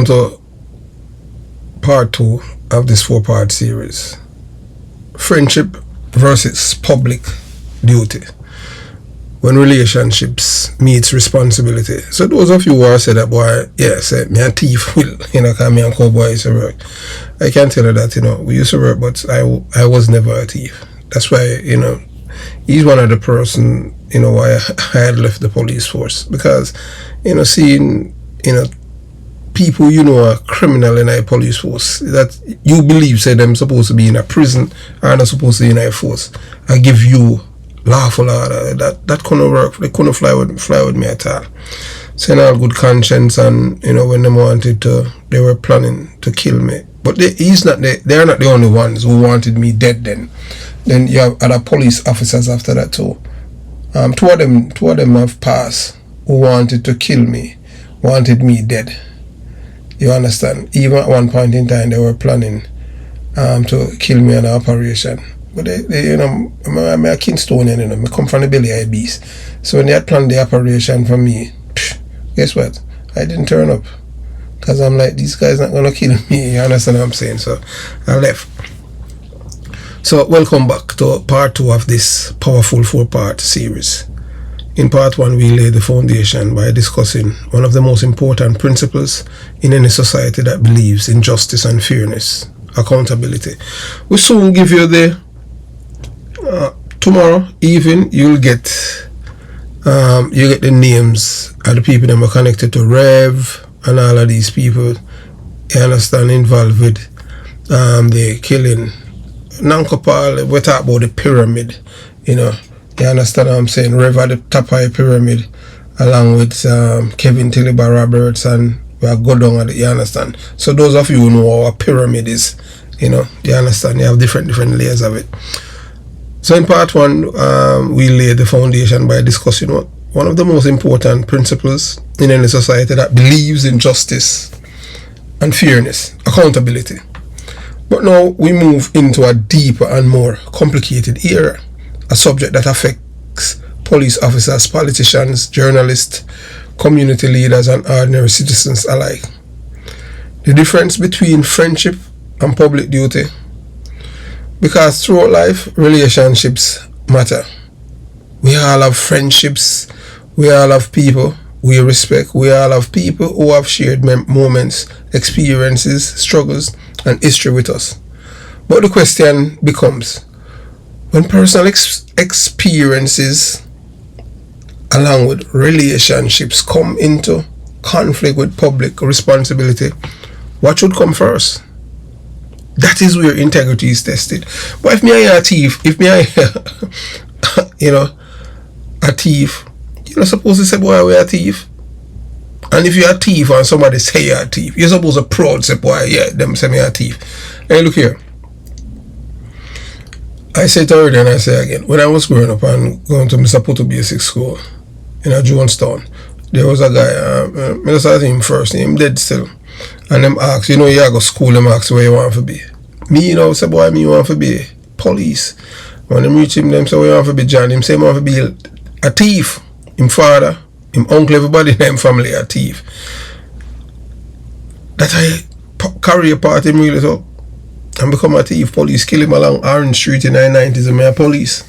to part 2 of this 4-part series. Friendship versus public duty. When relationships meets responsibility. So those of you who are say that, boy, yeah, say me a thief will, cause me and Cowboy used to work. I can tell you that, we used to work, but I was never a thief. That's why, he's one of the person, why I had left the police force. Because, seeing, people are criminal in a police force that you believe say them supposed to be in a prison or not supposed to be in a force. I give you lawful order. That couldn't work. They couldn't fly with me at all. So in all good conscience, and when they wanted to, they were planning to kill me. But they are not the only ones who wanted me dead then. Then you have other police officers after that too. Two of them have passed who wanted to kill me, wanted me dead. You understand? Even at one point in time they were planning to kill me in an operation. But I'm a Kingstonian, I come from the belly of a beast. So when they had planned the operation for me, guess what? I didn't turn up. Because I'm like, these guys not gonna kill me. You understand what I'm saying? So I left. So welcome back to part 2 of this powerful 4-part series. In part 1, we laid the foundation by discussing one of the most important principles in any society that believes in justice and fairness, accountability. We soon give you the tomorrow evening you'll get the names of the people that were connected to Rev and all of these people, you understand, involved with the killing. Nankopal, we talk about the pyramid, you understand what I'm saying? Rev at the top of the pyramid, along with Kevin Tiliba Roberts, and we are go down at it, you understand? So those of you who know what a pyramid is, you understand, you have different layers of it. So in part 1, we laid the foundation by discussing one of the most important principles in any society that believes in justice and fairness, accountability. But now we move into a deeper and more complicated era, a subject that affects police officers, politicians, journalists, community leaders, and ordinary citizens alike. The difference between friendship and public duty. Because throughout life, relationships matter. We all have friendships, we all have people we respect, we all have people who have shared moments, experiences, struggles, and history with us. But the question becomes, when personal experiences along with relationships come into conflict with public responsibility, what should come first? That is where integrity is tested. But if me are a thief, a thief, you're not supposed to say, boy, we're a thief. And if you're a thief and somebody say you're a thief, you're supposed to proud say, boy, yeah, them say me a thief. Hey, look here. I said already and I say again, when I was growing up and going to Mr. Puto Basic School in Jonestown, there was a guy, I saw him first, him dead still. And them ask, you go to school, them ask where you want to be. Me, say, boy, me want to be police. When them reach him, them say, where you want to be John? Him say, I want to be a thief. Him father, him uncle, everybody in them family a thief. That I carry a part him really up and become a thief. Police kill him along Orange Street in the 90s and me a police.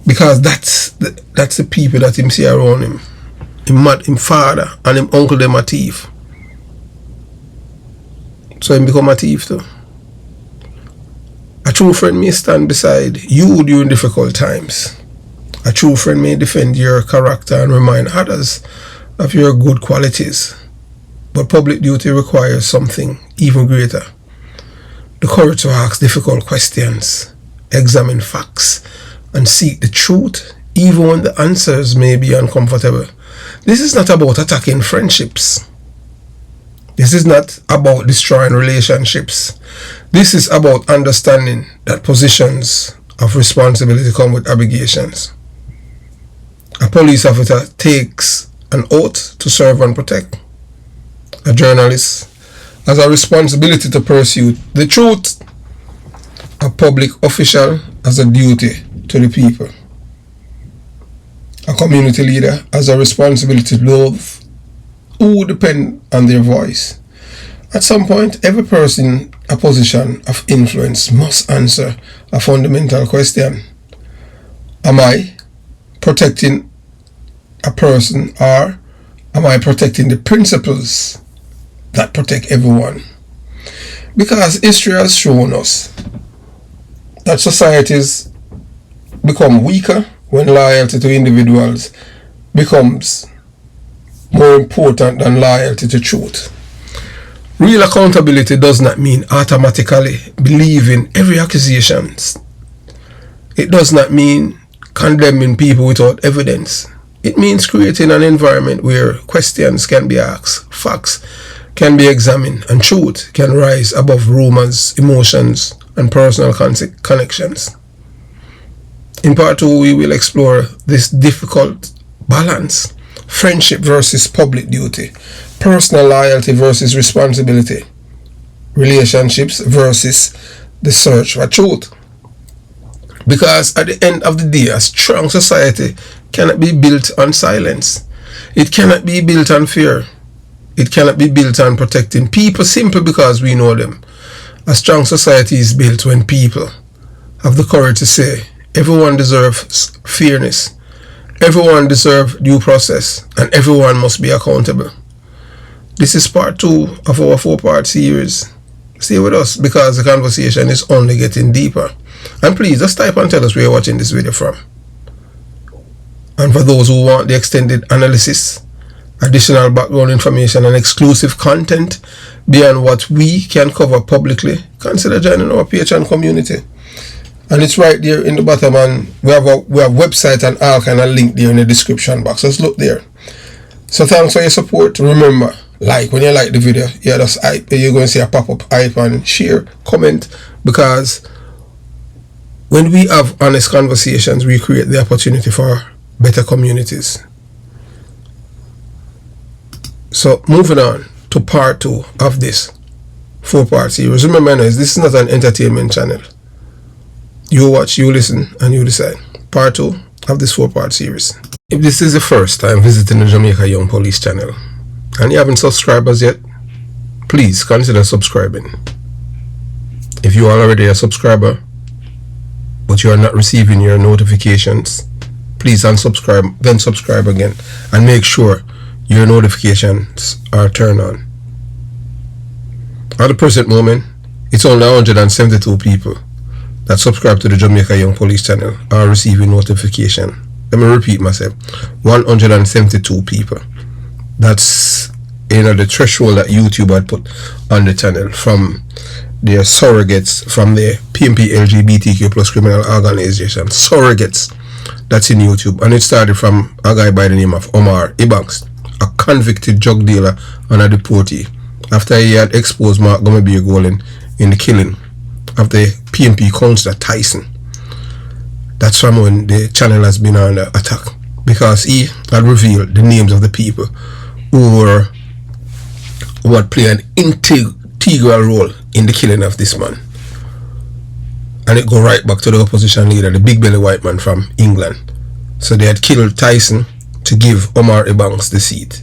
Because that's the people that him see around him. Him father and him uncle them a thief. So him become a thief too. A true friend may stand beside you during difficult times. A true friend may defend your character and remind others of your good qualities. But public duty requires something even greater. The courage to ask difficult questions, examine facts, and seek the truth, even when the answers may be uncomfortable. This is not about attacking friendships. This is not about destroying relationships. This is about understanding that positions of responsibility come with obligations. A police officer takes an oath to serve and protect. A journalist has a responsibility to pursue the truth. A public official has a duty to the people. A community leader has a responsibility to love who depend on their voice. At some point, every person in a position of influence must answer a fundamental question. Am I protecting a person, or am I protecting the principles that protect everyone? Because history has shown us that societies become weaker when loyalty to individuals becomes more important than loyalty to truth. Real accountability does not mean automatically believing every accusation. It does not mean condemning people without evidence. It means creating an environment where questions can be asked, facts can be examined, and truth can rise above rumors, emotions, and personal connections. In part 2, we will explore this difficult balance: friendship versus public duty, personal loyalty versus responsibility, relationships versus the search for truth. Because at the end of the day, a strong society cannot be built on silence. It cannot be built on fear. It cannot be built on protecting people simply because we know them. A strong society is built when people have the courage to say, everyone deserves fairness, everyone deserves due process, and everyone must be accountable. This is part 2 of our 4-part series. Stay with us because the conversation is only getting deeper. And please just type and tell us where you're watching this video from. And for those who want the extended analysis, additional background information, and exclusive content beyond what we can cover publicly, consider joining our Patreon community. And it's right there in the bottom, and we have website and all kind of link there in the description box. Just look there. So thanks for your support. Remember, like when you like the video, you're going to see a pop-up hype, and share, comment, because when we have honest conversations, we create the opportunity for better communities. So moving on to part 2 of this 4-part series. Remember, this is not an entertainment channel. You watch, you listen, and you decide. Part 2 of this 4-part series. If this is the first time visiting the Jamaica Young Police channel and you haven't subscribed as yet, please consider subscribing. If you are already a subscriber but you are not receiving your notifications, please unsubscribe, then subscribe again, and make sure your notifications are turned on. At the present moment, it's only 172 people that subscribe to the Jamaica Young Police channel are receiving notification. Let me repeat myself: 172 people. That's the threshold that YouTube had put on the channel from their surrogates, from the PMP LGBTQ plus criminal organization surrogates that's in YouTube. And it started from a guy by the name of Omar Ibanks, a convicted drug dealer and a deportee, after he had exposed Mark Gumabir Golin in the killing of the PMP councillor Tyson. That's from when the channel has been under attack, because he had revealed the names of the people who had played an integral role in the killing of this man. And it go right back to the opposition leader, the big belly white man from England. So they had killed Tyson to give Omar Ibanks the seat.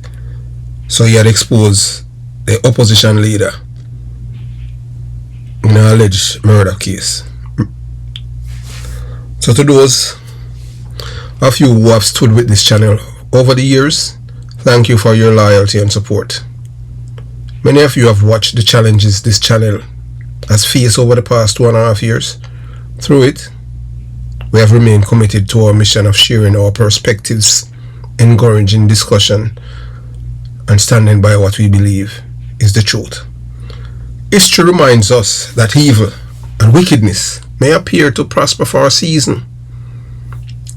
So he had exposed the opposition leader in an alleged murder case. So to those of you who have stood with this channel over the years, thank you for your loyalty and support. Many of you have watched the challenges this channel has faced over the past 2.5 years. Through it, we have remained committed to our mission of sharing our perspectives, encouraging discussion, and standing by what we believe is the truth. History reminds us that evil and wickedness may appear to prosper for a season.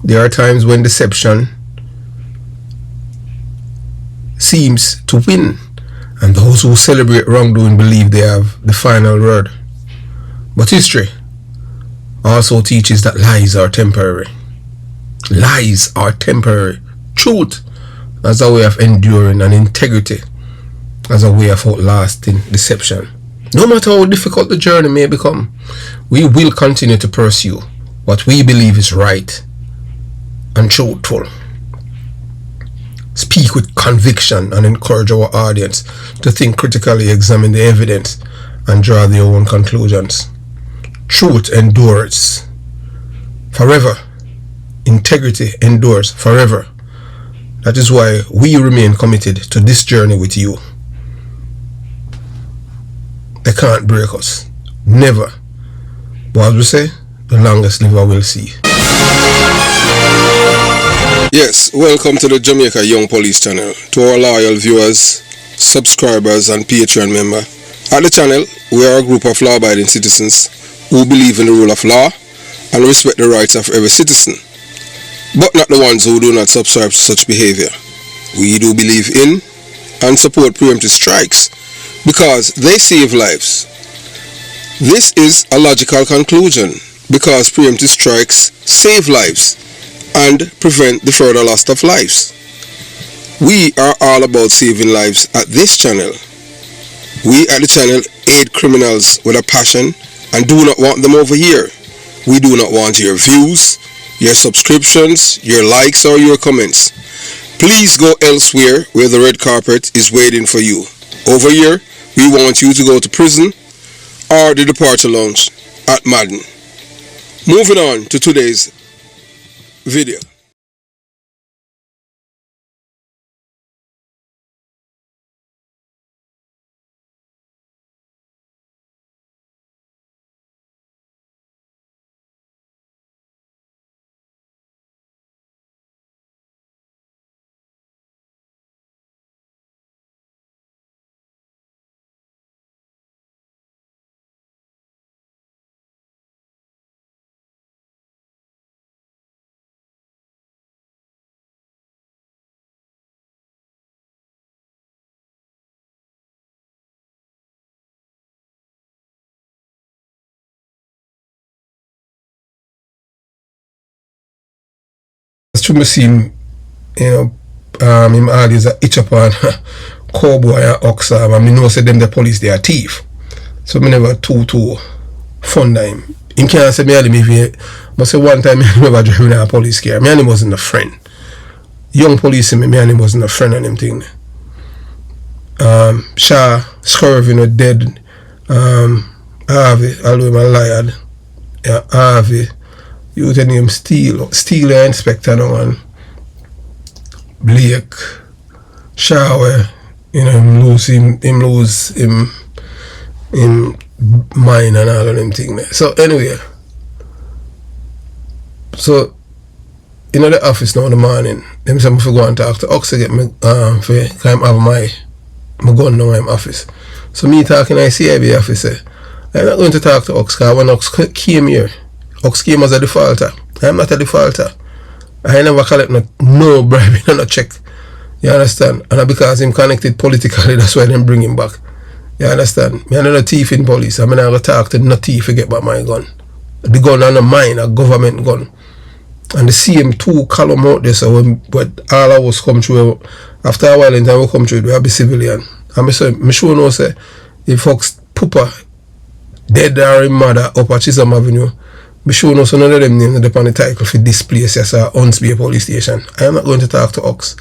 There are times when deception seems to win, and those who celebrate wrongdoing believe they have the final word. But history also teaches that lies are temporary. Lies are temporary. Truth as a way of enduring, and integrity as a way of outlasting deception. No matter how difficult the journey may become, we will continue to pursue what we believe is right and truthful. speak with conviction and encourage our audience to think critically, examine the evidence, and draw their own conclusions. Truth endures forever. Integrity endures forever. That is why we remain committed to this journey with you. They can't break us. Never. But as we say, the longest liver will see. Yes, welcome to the Jamaica Young Police channel. To our loyal viewers, subscribers and Patreon members. At the channel, we are a group of law-abiding citizens who believe in the rule of law and respect the rights of every citizen, but not the ones who do not subscribe to such behavior. We do believe in and support preemptive strikes because they save lives. This is a logical conclusion because preemptive strikes save lives and prevent the further loss of lives. We are all about saving lives at this channel. We at the channel aid criminals with a passion and do not want them over here. We do not want your views, your subscriptions, your likes or your comments. Please go elsewhere where the red carpet is waiting for you. Over here, we want you to go to prison or the departure lounge at Madden. Moving on to today's video. To me seem, him always a itch upon Cowboy and Oxam, and me know say them the police they are thief. So me never too fond of him. Him can't say me and him if he, but say one time me never driving a police car. Me and him wasn't a friend. Young police me and him wasn't a friend and him thing. Shaw, Scurvy, dead. Harvey, although him a liar. Yeah, Harvey. You tell him Steele Inspector now and Blake, Shower, him lose him mind and all of them things there. So anyway, so in the office now in the morning, them say me for go and talk to Ox to get me for him have my gun now in my office. So me talking I see every officer. I'm not going to talk to Ox because when Ox came here, Ox came as a defaulter. I'm not a defaulter. I never collect no bribing and no check. You understand? And because him connected politically, that's why they bring him back. You understand? Me not a thief in police. I mean, I go talk to no thief to get back my gun. The gun on mine, a government gun. And the same two column out there, so when all of us come through, after a while in time we come through, we have a civilian. And I sure know say, if Fox Pooper dead or his mother up at Chisholm Avenue, be sure no so none of them names are on the title for this place as a Huntsby police station. I am not going to talk to Ox.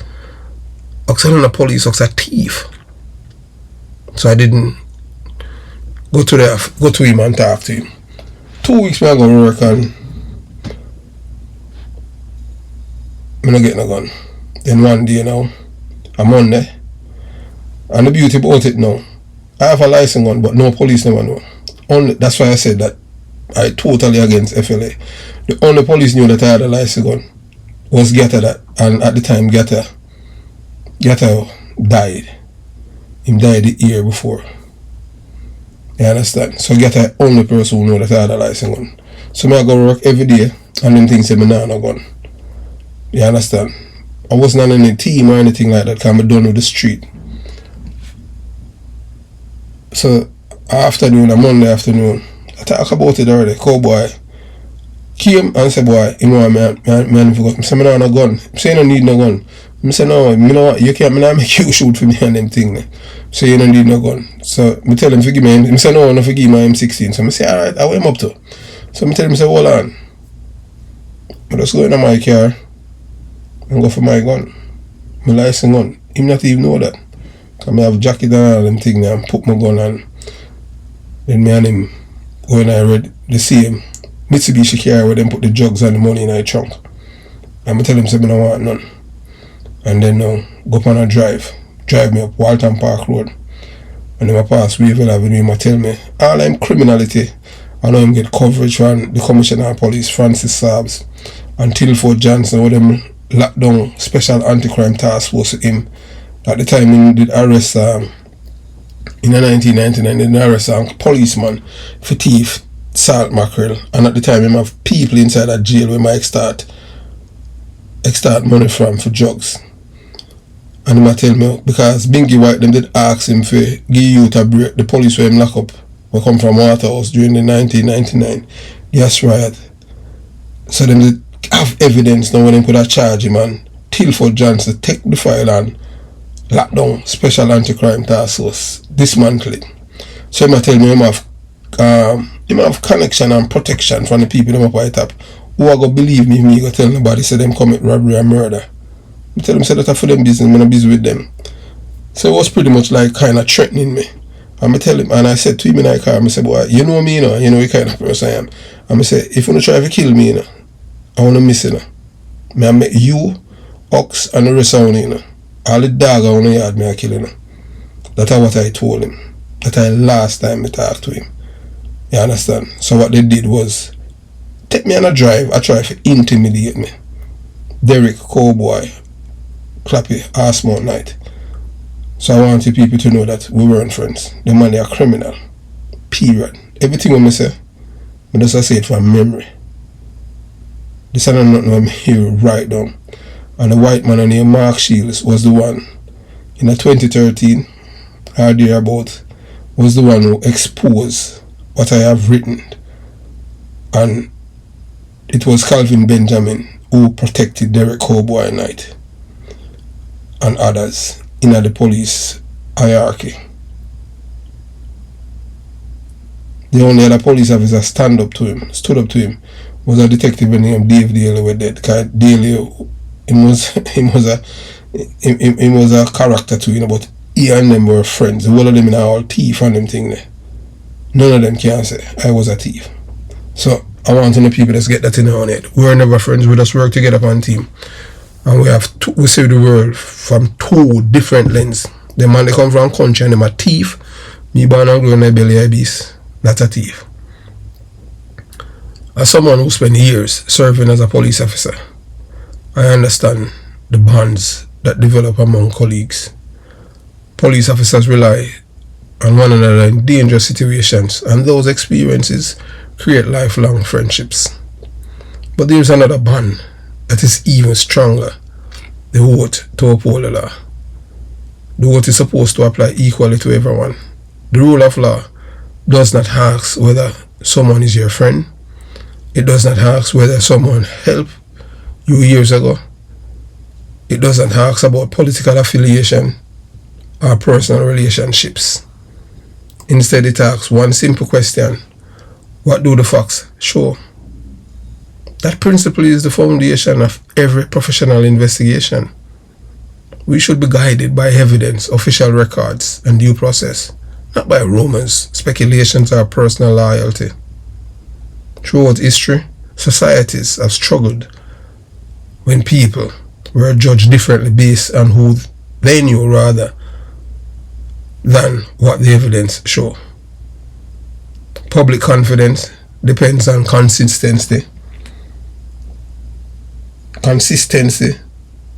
Ox is not a police, Ox is a thief. So I didn't go to him and talk to him. 2 weeks I go to work and I don't get no gun. Then one day now, I'm on there. And the beauty about it now, I have a license gun but no police never know. Only that's why I said that I totally against FLA. The only police knew that I had a license gun was Gata, that, and at the time Gata died. Him died the year before. You understand? So Gata only person who knew that I had a license gun. So I go to work every day and them things say me nah no gun. You understand? I wasn't on any team or anything like that because I'm done with the street. So afternoon, a Monday afternoon, I talk about it already. Cowboy came and said, boy, you know what, man forgot. I said, I don't have a gun. I say, you don't need no gun. I said, no, you know what, you can't make you shoot for me and them thing. So you don't need no gun. So I tell him, forgive me. I said, no, I don't forgive my M16. So I say, alright, I went up to. So I tell him, say, hold on. I just go into my car and go for my gun. my license gun. Him not even know that. Because I have jacket and all them things and put my gun on. Then me and him, when I read the same Mitsubishi car where them put the drugs and the money in my trunk. And I tell him, say, I don't want none. And then now, go up on a drive me up Walton Park Road. And then I pass Weevil Avenue, him tell me, all them criminality, I know him get coverage from the Commissioner of Police, Francis Sabbs, and Tilford Johnson, where them locked down special anti-crime task force with him. At the time, he did arrest, in 1999, they did arrest a policeman for thief, salt mackerel. And at the time, him have people inside that jail where might extort money from for drugs. And him tell me, because Bingy White, them did ask him for give youth a break. The police were him lock up, who come from Waterhouse during the 1999 gas riot. So them did have evidence now when them could have charged him, and Tilford Johnson take the file and lock down special anti-crime task force, dismantle it. So him tell me him have connection and protection from the people them up at the top. Who are going to believe me if me go tell nobody say them commit robbery and murder? I tell them say that for them business, I'm not busy with them. So it was pretty much like kind of threatening me. And I tell him, and I said to him in the car, I said, boy, you know me, you know the kind of person I am. And I said, if you don't try to kill me, you know, I want to miss you, know. I met you, Ox, and the rest of you, know. All the dog I want to yard me, I kill, you know. That's what I told him. That's the last time I talked to him. You understand? So what they did was, take me on a drive, I try to intimidate me. Derek, Cowboy, Clappy, Arsmount Night. So I want the people to know that we weren't friends. The man, they are criminal. Period. Everything when I say, I just say it from memory. This is not nothing here right down. And the white man named Mark Shields was the one in 2013 or thereabout was the one who exposed what I have written. And it was Calvin Benjamin who protected Derek Cowboy Knight and others in the police hierarchy. The only other police officer stood up to him was a detective named Dave Daly who dead. Because Daly he was a character too, you know, but he and them were friends. All of them in all thief and them thing there. None of them can say I was a thief. So I want to know people that get that in our head. We were never friends, we just work together on team. And we see the world from two different lenses. The man they come from country and them a thief. Me born and grow in a belly of beast. That's a thief. As someone who spent years serving as a police officer, I understand the bonds that develop among colleagues. Police officers rely on one another in dangerous situations, and those experiences create lifelong friendships. But there is another bond that is even stronger: the oath to uphold the law. The oath is supposed to apply equally to everyone. The rule of law does not ask whether someone is your friend. It does not ask whether someone helped you years ago. It doesn't ask about political affiliation or personal relationships. Instead, it asks one simple question: what do the facts show? That principle is the foundation of every professional investigation. We should be guided by evidence, official records, and due process, not by rumors, speculations, or personal loyalty. Throughout history, societies have struggled when people were judged differently based on who they knew rather than what the evidence show. Public confidence depends on consistency. Consistency,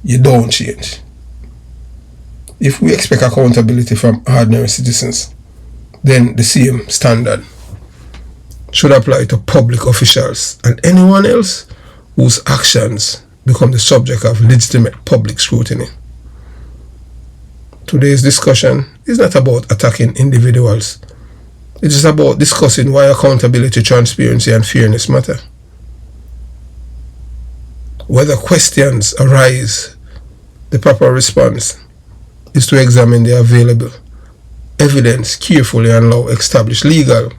you don't change. If we expect accountability from ordinary citizens, then the same standard should apply to public officials and anyone else whose actions become the subject of legitimate public scrutiny. Today's discussion is not about attacking individuals. It is about discussing why accountability, transparency, and fairness matter. Whether questions arise, the proper response is to examine the available evidence carefully and allow established legal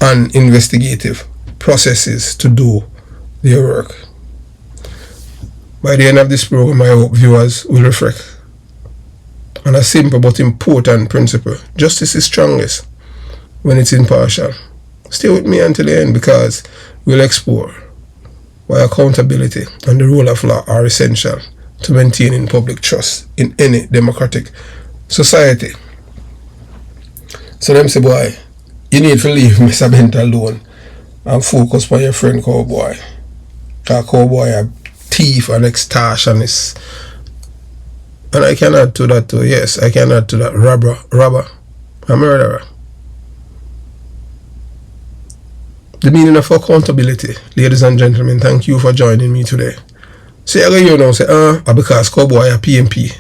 and investigative processes to do their work. By the end of this program, I hope viewers will reflect and a simple but important principle. Justice is strongest when it's impartial. Stay with me until the end, because we'll explore why accountability and the rule of law are essential to maintaining public trust in any democratic society. So them say, boy, you need to leave Mr. Bent alone and focus on your friend Cowboy. Because Cowboy a thief and extortionist. And I can add to that too. Yes, I can add to that. Robber, a murderer. The meaning of accountability, ladies and gentlemen, thank you for joining me today. See, I go you now say, because Cowboy a PMP.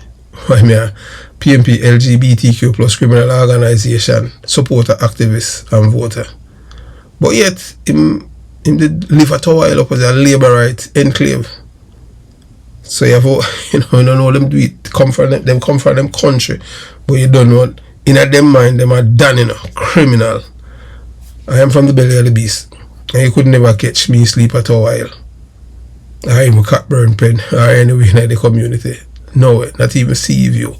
Why me a PMP LGBTQ plus criminal organization, supporter, activist and voter. But yet, him did live at a while up as a labor right enclave. So you have, you don't know them do it, come from them country, but you don't know, in a them mind, them are done, criminal. I am from the belly of the beast, and you could never catch me sleep at a while. I am a Cockburn pen, or anywhere in the community. No, not even Sea View.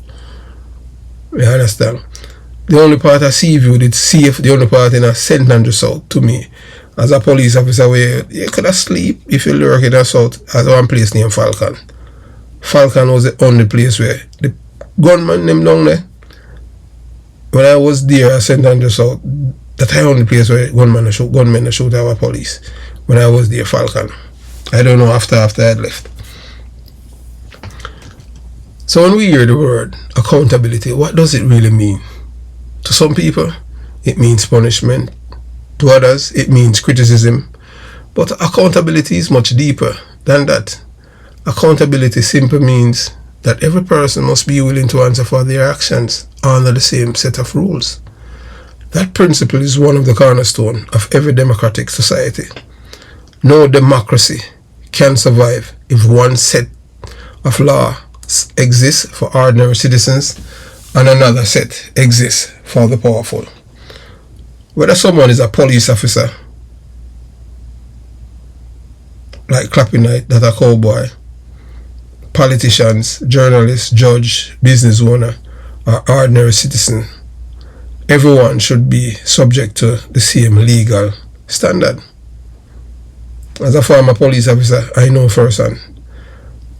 You understand? The only part of Sea View did safe, the only part in a St. Andrew South to me. As a police officer, where you could have sleep if you lurk in the South, as one place named Falcon. Falcon was the only place where the gunman them down there. When I was there at St. Andrew South, that's the only place where gunmen shoot our police. When I was there, Falcon. I don't know after I had left. So when we hear the word accountability, what does it really mean? To some people, it means punishment. To others, it means criticism. But accountability is much deeper than that. Accountability simply means that every person must be willing to answer for their actions under the same set of rules. That principle is one of the cornerstones of every democratic society. No democracy can survive if one set of laws exists for ordinary citizens and another set exists for the powerful. Whether someone is a police officer, like Clapping Knight, that a Cowboy, politicians, journalists, judge, business owner, or ordinary citizen, everyone should be subject to the same legal standard. As a former police officer, I know firsthand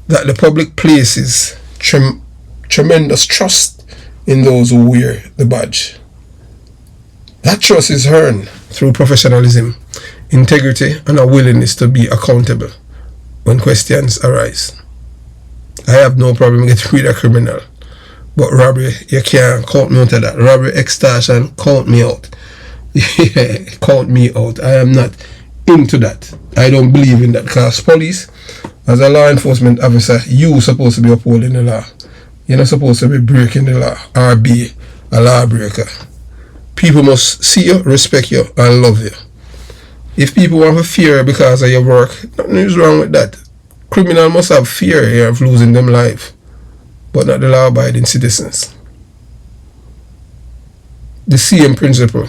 that the public places tremendous trust in those who wear the badge. That trust is earned through professionalism, integrity, and a willingness to be accountable when questions arise. I have no problem getting rid of criminal, but robbery, you can't count me out of that. Robbery, extortion, count me out. Yeah, count me out. I am not into that. I don't believe in that, because police, as a law enforcement officer, you're supposed to be upholding the law. You're not supposed to be breaking the law or be a lawbreaker. People must see you, respect you, and love you. If people want to fear because of your work, nothing is wrong with that. Criminals must have fear of losing them life, but not the law-abiding citizens. The same principle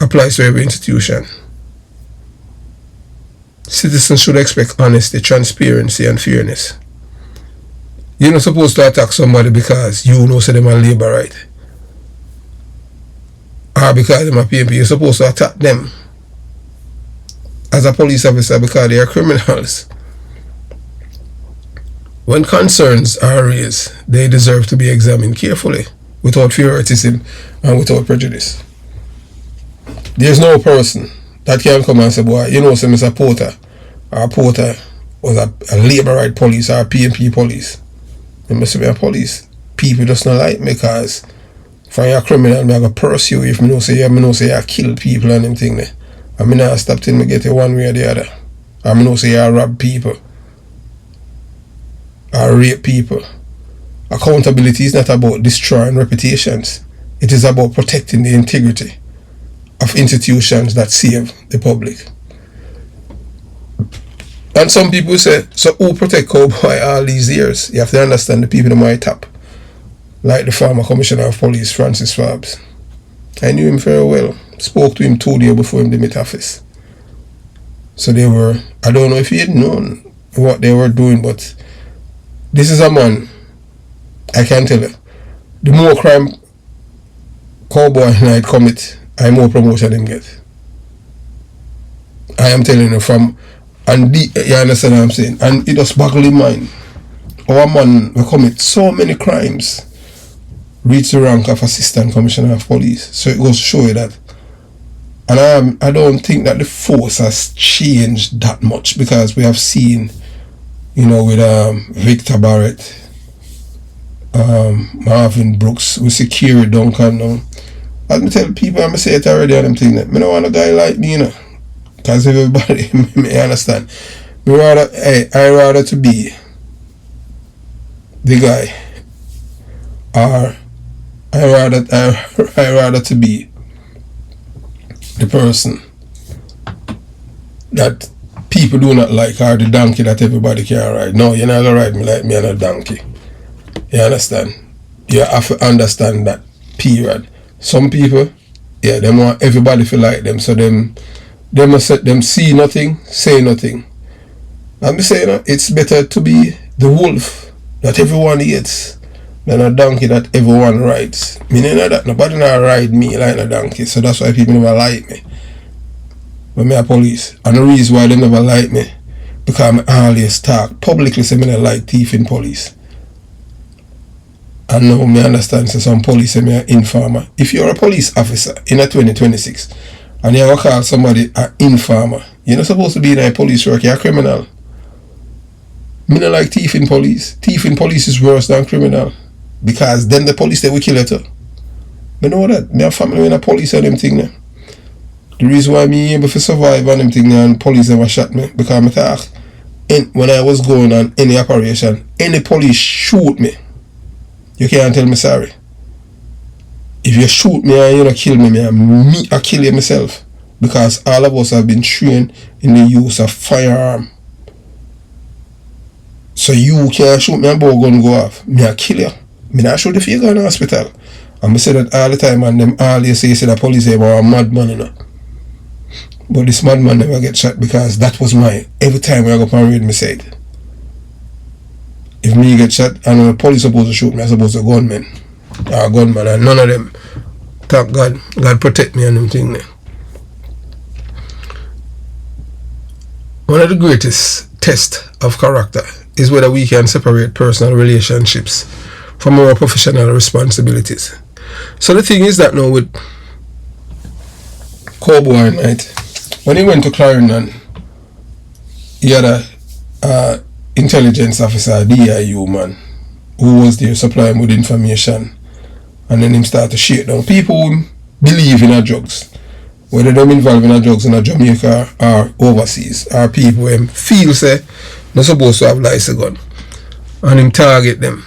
applies to every institution. Citizens should expect honesty, transparency, and fairness. You're not supposed to attack somebody because you know say them are labor right, or because them are PMP. You're supposed to attack them as a police officer because they are criminals. When concerns are raised, they deserve to be examined carefully, without favoritism and without prejudice. There's no person that can come and say, boy, you know, say Mr. Porter, or Porter was a labor right police or a PMP police. They must be a police. People just not like me, because for a criminal, I'm going to pursue you if I know say you kill people and them thing there. I mean, I stop till me get you one way or the other. I know say you rob people or rape people. Accountability is not about destroying reputations. It is about protecting the integrity of institutions that save the public. And some people say, so who protect Cowboy all these years? You have to understand the people in my top. Like the former Commissioner of Police, Francis Forbes. I knew him very well. Spoke to him 2 days before him demit office. So they were, I don't know if he had known what they were doing, but this is a man, I can tell you, the more crime Cowboy night commit, the more promotion them get. I am telling you from, and you understand what I'm saying? And it just boggle in mind. Our man will commit so many crimes, reach the rank of assistant commissioner of police. So it goes to show you that. And I don't think that the force has changed that much, because we have seen, you know, with Victor Barrett, Marvin Brooks, with Security Duncan now. As me tell people, I'm say it already on them thing that I don't want a guy like me, you know. Because everybody, me understand. I rather to be the guy, or I rather to be the person that people do not like, or the donkey that everybody can ride. No, you're not gonna ride me like me and a donkey. You understand? You have to understand that, period. Some people, yeah, they want everybody to like them, so them see nothing, say nothing. I'm saying it's better to be the wolf that everyone hates than a donkey that everyone rides. Meaning that nobody not ride me like a donkey, so that's why people never like me. But me a police. And the reason why they never like me, because I always talk publicly say me not like thief in police. And now me understand, so some police say me an informer. If you're a police officer in a 2026 and you call somebody an informer, you're not supposed to be in a police work, you're a criminal. Me not like thief in police. Thief in police is worse than criminal. Because then the police they will kill you too. Me know that. Me have family in a police and them thing there. The reason why me able to survive on them thing there and police never shot me, because me talk, when I was going on any operation, any police shoot me, you can't tell me sorry. If you shoot me and you don't kill me, I kill you myself. Because all of us have been trained in the use of firearm. So you can't shoot me and bow gun go off. Me I kill you. Me not shoot if you go in the hospital. And I say that all the time, and them always say the police are a madman, you know. But this madman never get shot, because that was my, every time I go up and read, me say it. If me get shot and the police supposed to shoot me, I supposed to gunman. Or gunman, and none of them. Thank God. God protect me and them thing there. One of the greatest tests of character is whether we can separate personal relationships from our professional responsibilities. So the thing is that now with Cowboy, right, when he went to Clarendon, he had a intelligence officer, DIU man, who was there supplying with information, and then him start to shake down people who believe in our drugs, whether them involved in our drugs in Jamaica or overseas, or people who feel say they're supposed to have license gun, and him target them.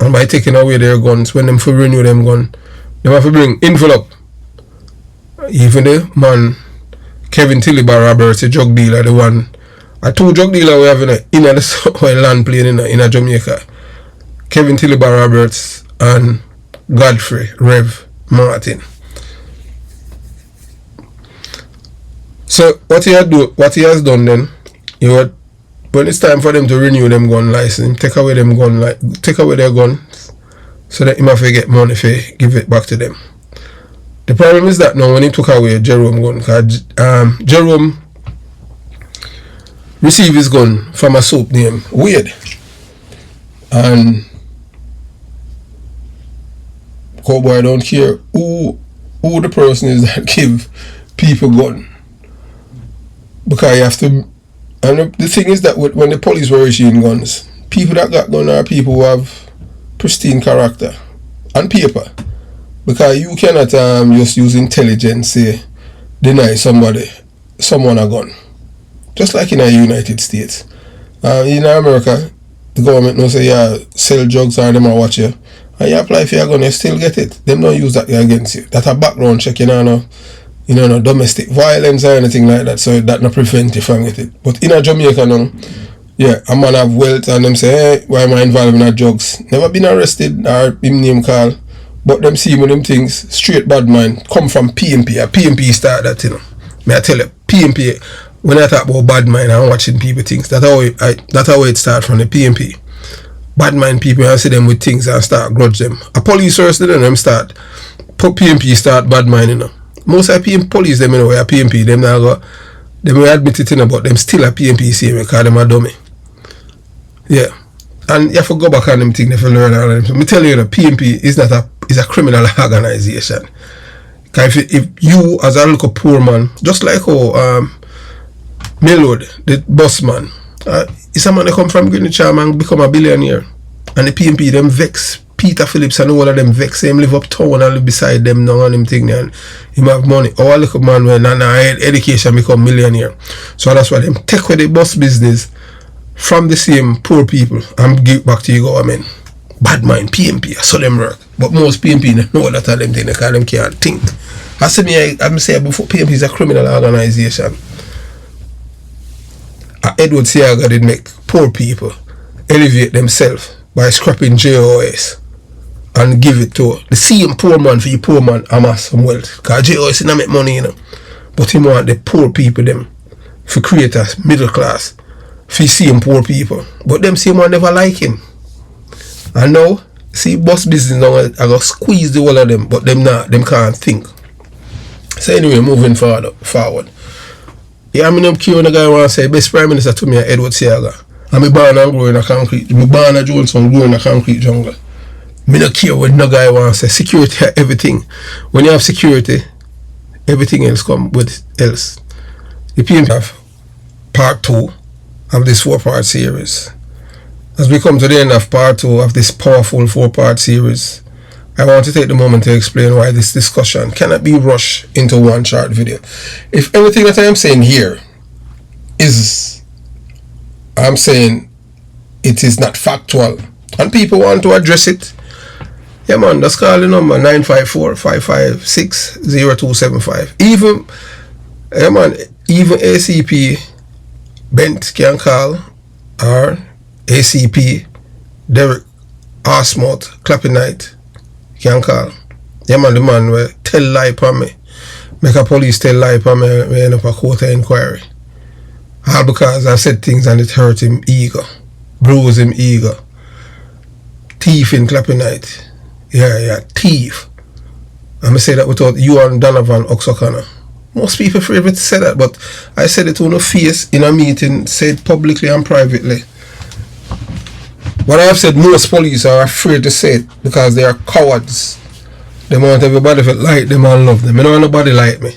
And by taking away their guns, when them for renew them gun, they have to bring envelope. Even the man Kevin Tilibar Roberts, a drug dealer, the one, a two drug dealer we have in the land plane in Jamaica. Kevin Tilibar Roberts and Godfrey Rev Martin. So what he has done then, when it's time for them to renew them gun license, take away their guns, so that he have to get money for give it back to them. The problem is that now when he took away Jerome gun, because Jerome received his gun from a soap named Wade, and Cowboy don't care who the person is that give people gun, because you have to. And the thing is that when the police were issuing guns, people that got guns are people who have pristine character and paper. Because you cannot just use intelligence to deny someone a gun. Just like in the United States. In America, the government knows say you sell drugs or them watch you. And you apply for your gun, you still get it. Them don't use that against you. That's a background check, no domestic violence or anything like that, so that not prevent you from getting it. But in a Jamaica now, yeah, a man have wealth and them say, hey, why am I involved in drugs? Never been arrested or him name call, but them see with them things, straight bad mind, come from PMP. A PMP start that, May I tell you, PMP, when I talk about bad mind and watching people things, that's how it start from the PMP. bad mind people and see them with things and start grudge them. A police first then them start PMP start bad mind, you know. Most of the police them, you know, are PMP, them now go, them will admit it, you know, but them still a PMP same because them a dummy. Yeah. And you have to go back on them things if you learn all of them. So me tell you, the PMP is not is a criminal organization. Because if you as a little poor man, just like how Melod, the boss man, is a man that come from Greenwich and become a billionaire. And the PMP them vex. Peter Phillips and all of them vex. Him live uptown and live beside them now and him thing and him have money. All little man when education become millionaire. So that's why them take away the bus business from the same poor people and give back to the government. Bad mind, PMP, I saw them work. But most PMP know that of them thing because them can't think. I say before, PMP is a criminal organization. Edward Siaga did make poor people elevate themselves by scrapping JOS and give it to the same poor man for the poor man amass some wealth. Because JOS didn't make money, you know. But he want the poor people them for create a middle class for same poor people. But them same one never like him. And now, see, bus business now, I got squeeze the whole of them, but them can't think. So anyway, moving forward. Yeah, I mean, I'm curious when the guy want to say, best prime minister to me, Edward Siaga. I'm born and grew in a concrete. I'm born and Johnson grew in a concrete jungle. Me not care when no guy wants to say security, everything. When you have security, everything else come with else. The PMP have part 2 of this 4-part series. As we come to the end of part 2 of this powerful 4-part series, I want to take the moment to explain why this discussion cannot be rushed into one short video. If anything that I am saying here I'm saying it is not factual and people want to address it, yeah man, just call the number 954-556-0275. Even ACP Bent can call, or ACP Derek Arsmouth Clapping Night can call. Yeah man, the man will tell lie upon me. Make a police tell lie upon me, we end up a court of inquiry. All because I said things and it hurt him ego. Bruise him ego. Thief in Clapping Night. Yeah, thief. I'm going to say that without you and Donovan Oxokana. Most people afraid to say that, but I said it on a face in a meeting, said publicly and privately. What I have said, most police are afraid to say it because they are cowards. They want everybody to like them and love them. I don't want nobody like me.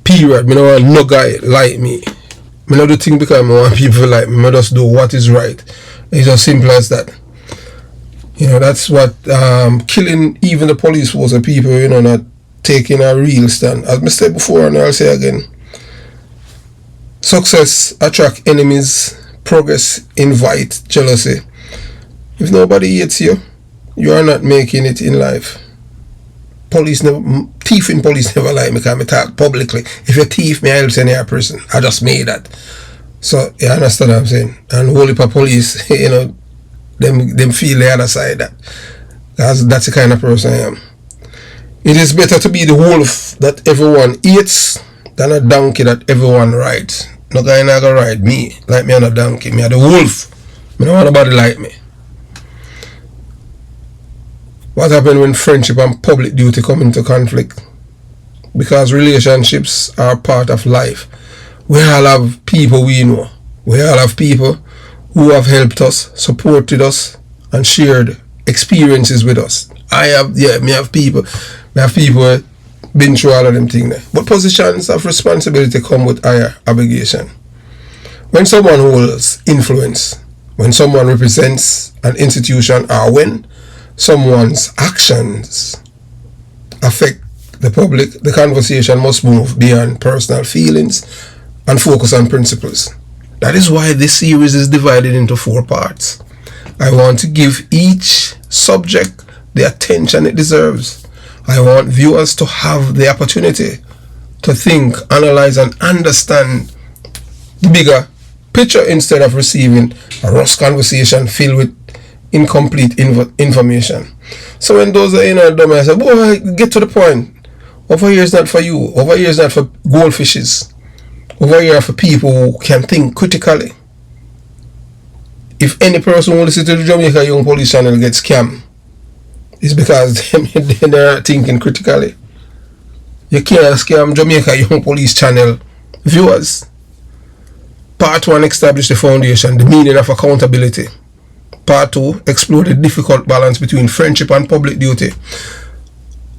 Period. I don't want no guy like me. I don't do things because I want people like me. I just do what is right. It's as simple as that. You know, that's what killing even the police force of people, you know, not taking a real stand. As I said before and I'll say again, success attract enemies, progress invite jealousy. If nobody hates you, you are not making it in life. Thief in police never like me because I talk publicly. If you thief me, I'll send you a prison. I just made that. So you understand what I'm saying? And whole heap of police, you know, them feel the other side that. Because that's the kind of person I am. It is better to be the wolf that everyone eats than a donkey that everyone rides. No guy not gonna ride me like me and a donkey. Me are the wolf. Me don't want nobody like me. What happens when friendship and public duty come into conflict? Because relationships are part of life. We all have people we know. We all have people who have helped us, supported us, and shared experiences with us. Me have people who been through all of them things there. But positions of responsibility come with higher obligation. When someone holds influence, when someone represents an institution, or when someone's actions affect the public, the conversation must move beyond personal feelings and focus on principles. That is why this series is divided into 4 parts. I want to give each subject the attention it deserves. I want viewers to have the opportunity to think, analyze, and understand the bigger picture instead of receiving a rush conversation filled with incomplete information. So when those are in a dumb, I say, boy, get to the point. Over here is not for you. Over here is not for goldfishes. Over here are for people who can think critically. if any person who listens to the Jamaica Young Police channel gets scammed, it's because they're thinking critically. You can't scam Jamaica Young Police channel viewers. Part 1 established the foundation, the meaning of accountability. Part 2 explored the difficult balance between friendship and public duty.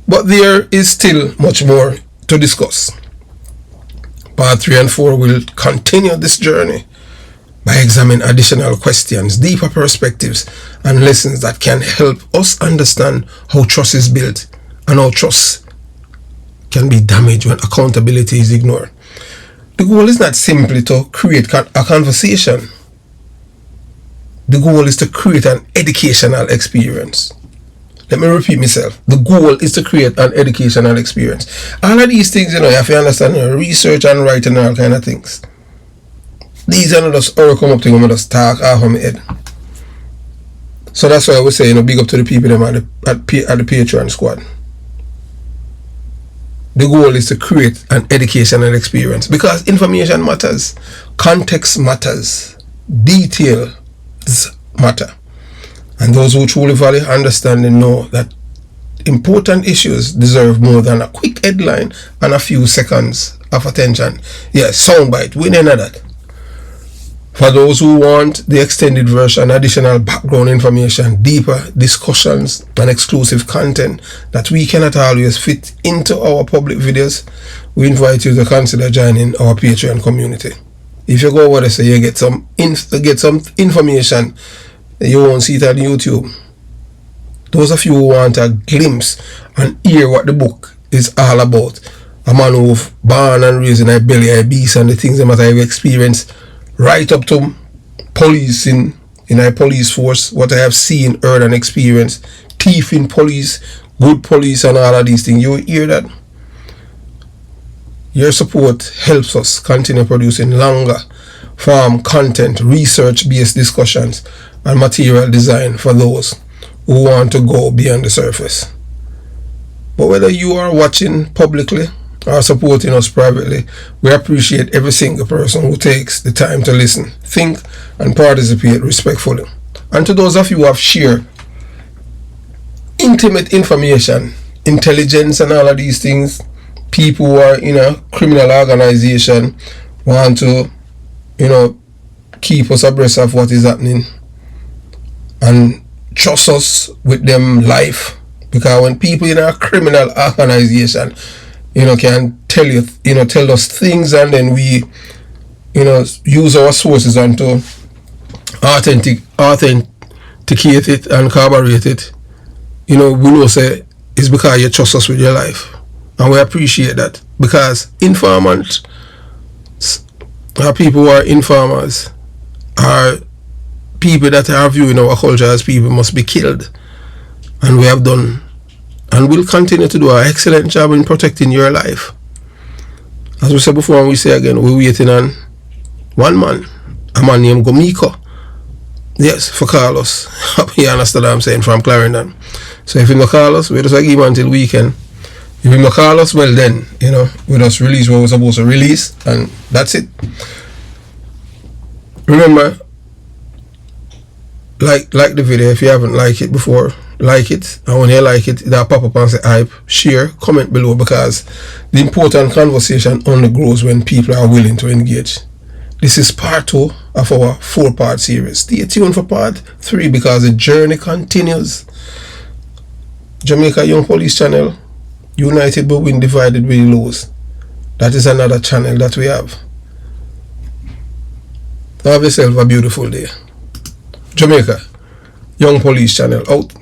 But there is still much more to discuss. Part 3 and 4 will continue this journey by examining additional questions, deeper perspectives, and lessons that can help us understand how trust is built and how trust can be damaged when accountability is ignored. The goal is not simply to create a conversation. The goal is to create an educational experience. Let me repeat myself. The goal is to create an educational experience. All of these things, you have to understand, research and writing and all kind of things. These are not just come up to me, just talk off of my head. So that's why I would say, big up to the people them at the Patreon squad. The goal is to create an educational experience because information matters, context matters, details matter. And those who truly value understanding know that important issues deserve more than a quick headline and a few seconds of attention. Yes, soundbite, we know that. For those who want the extended version, additional background information, deeper discussions, and exclusive content that we cannot always fit into our public videos, we invite you to consider joining our Patreon community. If you go over there, so you get some information that you won't see it on YouTube. Those of you who want a glimpse and hear what the book is all about, a man who's born and raised in a belly, a beast, and the things that I've experienced, right up to policing in a police force, what I have seen, heard, and experienced, thief in police, good police, and all of these things. You hear that? Your support helps us continue producing longer form content, research-based discussions, and material design for those who want to go beyond the surface. But whether you are watching publicly or supporting us privately, we appreciate every single person who takes the time to listen, think, and participate respectfully. And to those of you who have shared intimate information, intelligence, and all of these things, people who are in a criminal organization want to, keep us abreast of what is happening and trust us with them life. Because when people in a criminal organization can tell us things, and then we use our sources and to authenticate it and corroborate it, we know say it's because you trust us with your life, and we appreciate that. Because informants are people who are informers, are people that are viewing our culture as people must be killed, and we have done and will continue to do an excellent job in protecting your life. As we said before and we say again, we're waiting on one man, a man named Gomiko. Yes, for Carlos. You understand what I'm saying, from Clarendon. So if you know Carlos, we just give him until weekend. If you know Carlos, well then, we just release what we're supposed to release, and that's it. Remember, like the video if you haven't liked it before. Like it, and when you like it, that pop up and say hype, share, comment below, because the important conversation only grows when people are willing to engage. This is part 2 of our 4-part series. Stay tuned for part 3 because the journey continues. Jamaica Young Police channel, united but win, divided we lose. That is another channel that we have. Have yourself a beautiful day. Jamaica Young Police channel out.